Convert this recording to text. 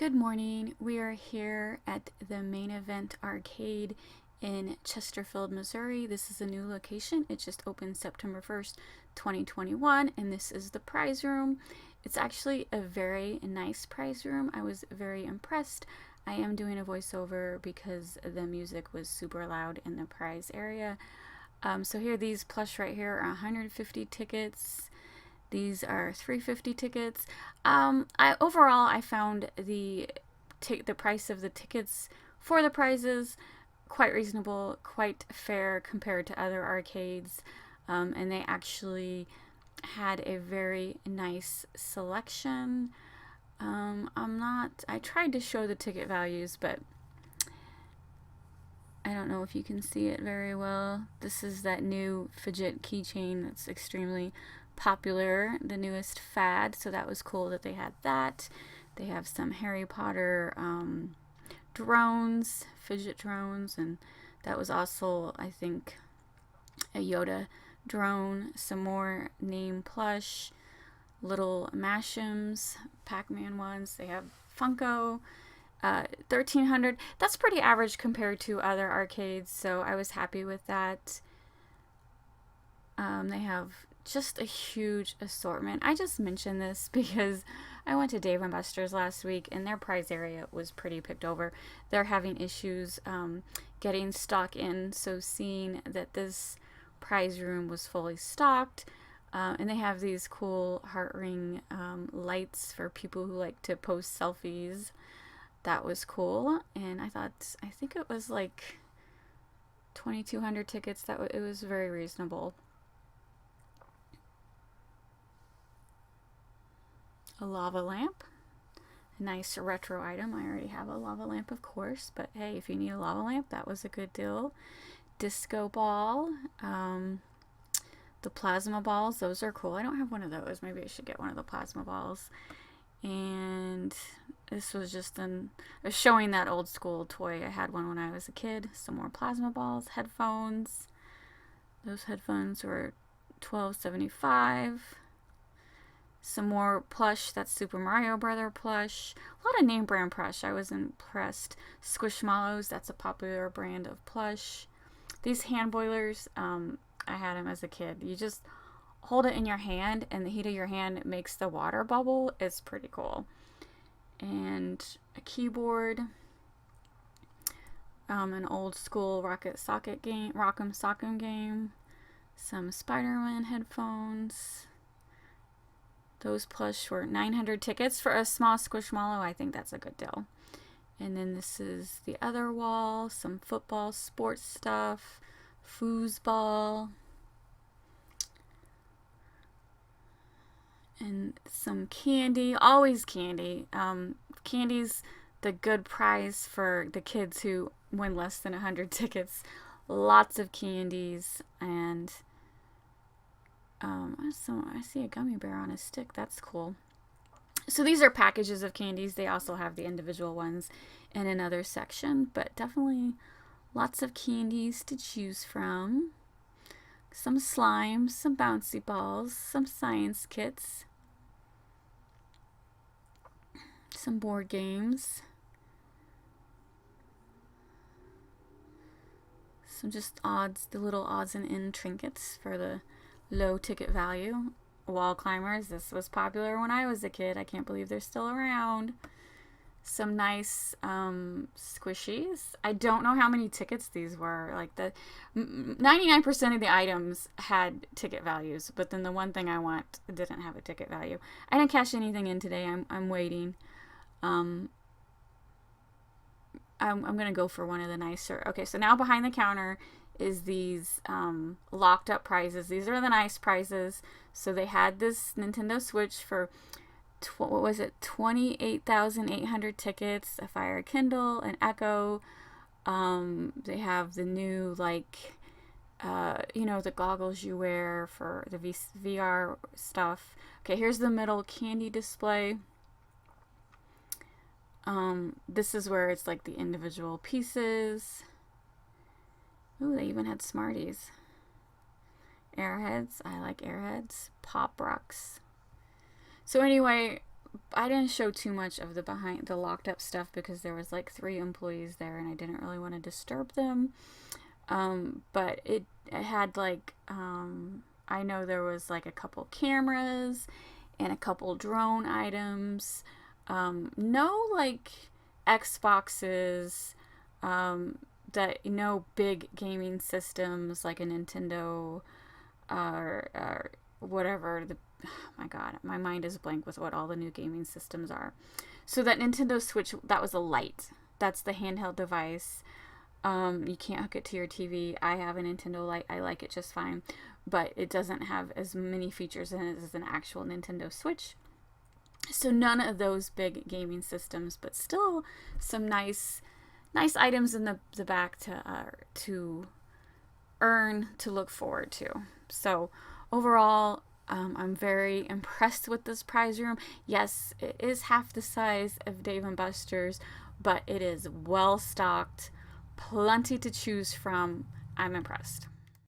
Good morning. We are here at the Main Event Arcade in Chesterfield, Missouri. This is a new location. It just opened September 1st, 2021, and this is the prize room. It's actually a very nice prize room. I was very impressed. I am doing a voiceover because the music was super loud in the prize area. So here, these plush right here are 150 tickets. These are 350 tickets. Overall, I found the price of the tickets for the prizes quite reasonable, quite fair compared to other arcades, and they actually had a very nice selection. I tried to show the ticket values, but I don't know if you can see it very well. This is that new fidget keychain that's extremely popular, the newest fad, so that was cool that they had that. They have some Harry Potter drones, fidget drones, and that was also, I think, a Yoda drone. Some more name plush, little Mashems, Pac-Man ones. They have Funko. 1300. That's pretty average compared to other arcades, so I was happy with that. They have just a huge assortment. I just mentioned this because I went to Dave & Buster's last week and their prize area was pretty picked over. They're having issues getting stock in, so seeing that this prize room was fully stocked, and they have these cool heart ring lights for people who like to post selfies. That was cool, and I think it was like 2,200 tickets. It was very reasonable. A lava lamp, a nice retro item. I already have a lava lamp, of course, but hey, if you need a lava lamp, that was a good deal. Disco ball, the plasma balls, those are cool. I don't have one of those. Maybe I should get one of the plasma balls. And this was just showing that old school toy. I had one when I was a kid. Some more plasma balls, headphones. Those headphones were $12.75. Some more plush. That's Super Mario Brother plush. A lot of name brand plush. I was impressed. Squishmallows. That's a popular brand of plush. These hand boilers. I had them as a kid. You just hold it in your hand, and the heat of your hand makes the water bubble. It's pretty cool. And a keyboard. An old school Rock'em Sock'em game. Some Spider-Man headphones. Those plush were 900 tickets for a small Squishmallow. I think that's a good deal. And then this is the other wall. Some football, sports stuff. Foosball. And some candy. Always candy. Candy's the good prize for the kids who win less than 100 tickets. Lots of candies. And I see a gummy bear on a stick. That's cool. So these are packages of candies. They also have the individual ones in another section, but definitely lots of candies to choose from. Some slimes, some bouncy balls, some science kits, some board games, some just the little odds and end trinkets for the low ticket value. Wall climbers. This was popular when I was a kid. I can't believe they're still around. Some nice squishies. I don't know how many tickets these were. Like 99% of the items had ticket values, but then the one thing I want didn't have a ticket value. I didn't cash anything in today. I'm waiting. I'm gonna go for one of the nicer. Okay, so now behind the counter is these locked up prizes. These are the nice prizes. So they had this Nintendo Switch for 28,800 tickets, a Fire Kindle, an Echo. They have the new the goggles you wear for the VR stuff. Okay, here's the middle candy display. This is where it's like the individual pieces. Ooh, they even had Smarties. Airheads. I like Airheads. Pop Rocks. So anyway, I didn't show too much of the behind the locked up stuff because there was like 3 employees there and I didn't really want to disturb them. But it had like, I know there was like a couple cameras and a couple drone items. No like Xboxes, that no big gaming systems like a Nintendo, or whatever. Oh my god, my mind is blank with what all the new gaming systems are. So that Nintendo Switch, that was a Lite. That's the handheld device. You can't hook it to your TV. I have a Nintendo Lite. I like it just fine, but it doesn't have as many features in it as an actual Nintendo Switch. So none of those big gaming systems, but still some nice items in the back to earn, to look forward to. So overall, I'm very impressed with this prize room. Yes, it is half the size of Dave & Buster's, but it is well stocked, plenty to choose from. I'm impressed.